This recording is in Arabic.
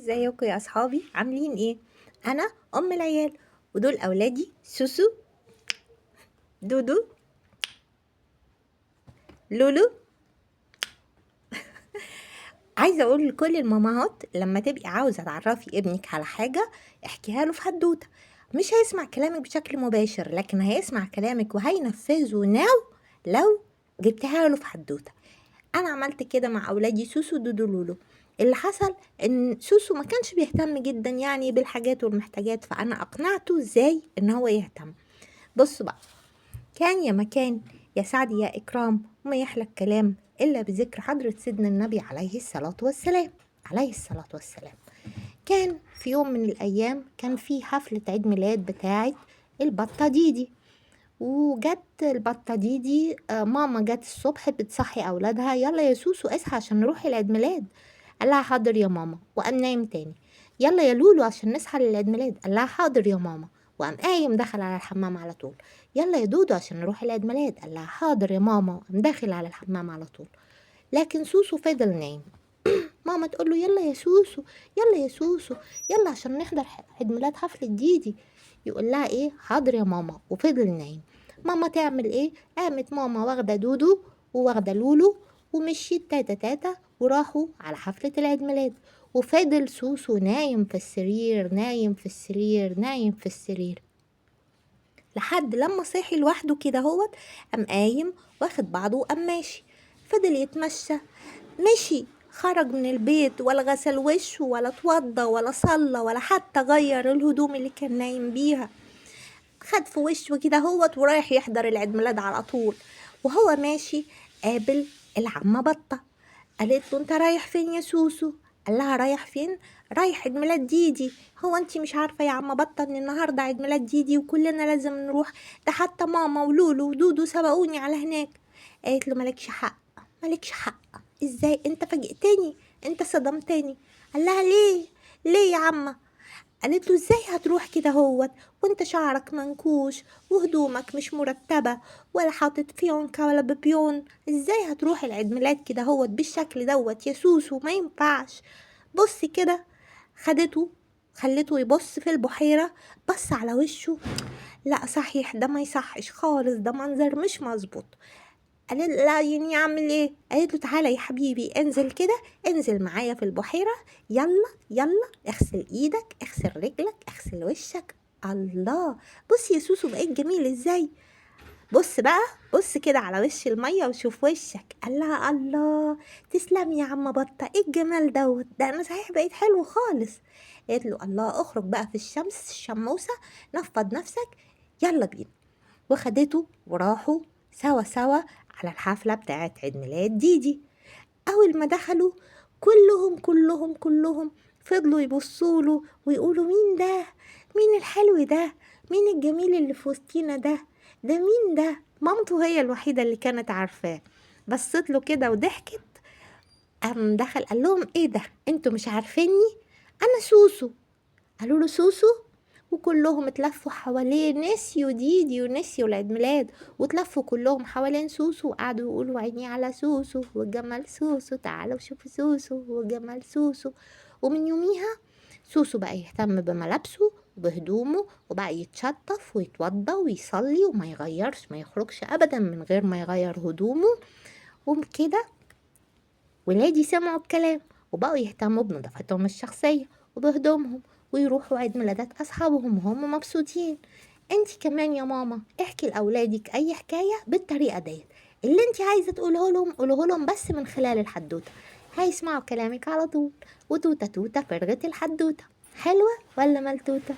ازيكم يا اصحابي؟ عاملين ايه؟ انا ام العيال، ودول اولادي سوسو، دودو، لولو. عايزه اقول لكل المامهات لما تبقي عاوزه تعرفي ابنك على حاجه احكيها له في حدوته. مش هيسمع كلامك بشكل مباشر، لكن هيسمع كلامك وهينفذه لو جبتها له في حدوته. انا عملت كده مع اولادي سوسو، دودو، لولو. اللي حصل ان سوسو ما كانش بيهتم جدا يعني بالحاجات والمحتاجات، فانا اقنعته ازاي ان هو يهتم. بصوا بقى، كان يا مكان، يا سعد يا إكرام، وما يحلى الكلام إلا بذكر حضرة سيدنا النبي عليه الصلاة والسلام. عليه الصلاة والسلام. كان في يوم من الأيام كان في حفلة عيد ميلاد بتاعت البطة ديدي. وجت البطة ديدي، ماما جت الصبح بتصحي أولادها: يلا يا سوسو اصحى عشان نروح العيد ميلاد. قال لها حاضر يا ماما، وقام نايم تاني. يلا يا لولو عشان نصحى للعيد ميلاد. قال لها حاضر يا ماما، وقام قايم دخل على الحمام على طول. يلا يا دودو عشان نروح العيد ميلاد. قال لها حاضر يا ماما، وقام داخل على الحمام على طول. لكن سوسو فضل نايم. ماما تقول له: يلا يا سوسو، يلا يا سوسو، يلا عشان نحضر عيد ميلاد حفلة ديدي. يقول لها ايه: حاضر يا ماما، وفضل نايم. ماما تعمل ايه؟ قامت ماما واخده دودو وواخده لولو، ومشيت تاتا تاتا وراحوا على حفلة العيد ميلاد. وفضل سوسو نايم في السرير، نايم في السرير، نايم في السرير، لحد لما صحي لوحده كده هوت. قام قايم واخد بعضه وقام ماشي. فضل يتمشى. مشي، خرج من البيت ولا غسل وشه ولا اتوضى ولا صلى ولا حتى غير الهدوم اللي كان نايم بيها. خد في وشه كده هوت ورايح يحضر العيد ميلاد على طول. وهو ماشي قابل العمة بطة. قالت له: انت رايح فين يا سوسو؟ قال لها: رايح فين؟ رايح عيد ميلاد ديدي. هو انت مش عارفة يا عم بطة ان النهاردة عيد ميلاد ديدي وكلنا لازم نروح؟ ده حتى ماما ولولو ودودو سبقوني على هناك. قالت له: مالكش حق، مالكش حق. ازاي؟ انت فاجئتني، انت صدمتني. قال لها: ليه؟ ليه يا عمة؟ قالت له: ازاي هتروح كده هوت وانت شعرك منكوش وهدومك مش مرتبة ولا حاطط فيونكة ولا ببيون؟ ازاي هتروح العيد ميلاد كده هوت بالشكل دوت يا سوسو؟ ما ينفعش. بص كده. خدته، خلته يبص في البحيرة. بص على وشه: لا صحيح، ده ما يصحش خالص، ده منظر مش مظبوط. قال لا يعني اعمل ايه؟ قالت له: تعالى يا حبيبي، انزل كده، انزل معايا في البحيرة. يلا يلا، اغسل ايدك، اغسل رجلك، اغسل وشك. الله، بص يا سوسو بقيت جميل ازاي. بص بقى، بص كده على وش المية وشوف وشك. قال لها: الله، تسلم يا عم بطة، ايه الجمال دوت، ده انا صحيح بقيت حلو خالص. قالت له: الله، اخرج بقى في الشمس الشموسة، نفض نفسك، يلا بينا. وخدته وراحوا سوا سوا على الحفلة بتاعت عيد ميلاد ديدي. أول ما دخلوا كلهم فضلوا يبصوله ويقولوا: مين ده؟ مين الحلو ده؟ مين الجميل اللي في وسطينا ده؟ ده مين ده؟ مامته هي الوحيدة اللي كانت عارفاه. بصت له كده وضحكت. قام دخل قال لهم: ايه ده؟ انتوا مش عارفيني؟ انا سوسو. قالوا له: سوسو؟ وكلهم اتلفوا حواليه، نسيوا ديدي ونسيوا العيد ميلاد، واتلفوا كلهم حوالين سوسو وقعدوا يقولوا: عيني على سوسو وجمال سوسو، تعالوا شوفوا سوسو وجمال سوسو. ومن يوميها سوسو بقى يهتم بملابسه وبهدومه، وبقى يتشطف ويتوضى ويصلي وما يغيرش، ما يخرجش ابدا من غير ما يغير هدومه. وبكده ولادي سمعوا الكلام وبقوا يهتموا بنظافتهم الشخصية وبهدومهم، ويروحوا عيد ميلادات أصحابهم وهم مبسوطين. انتي كمان يا ماما احكي لأولادك أي حكاية بالطريقة ديت. اللي انتي عايزة تقوله لهم قوله لهم بس من خلال الحدوتة، هيسمعوا كلامك على طول. وتوتة توتة فرغت الحدوتة. حلوة ولا ملتوتة؟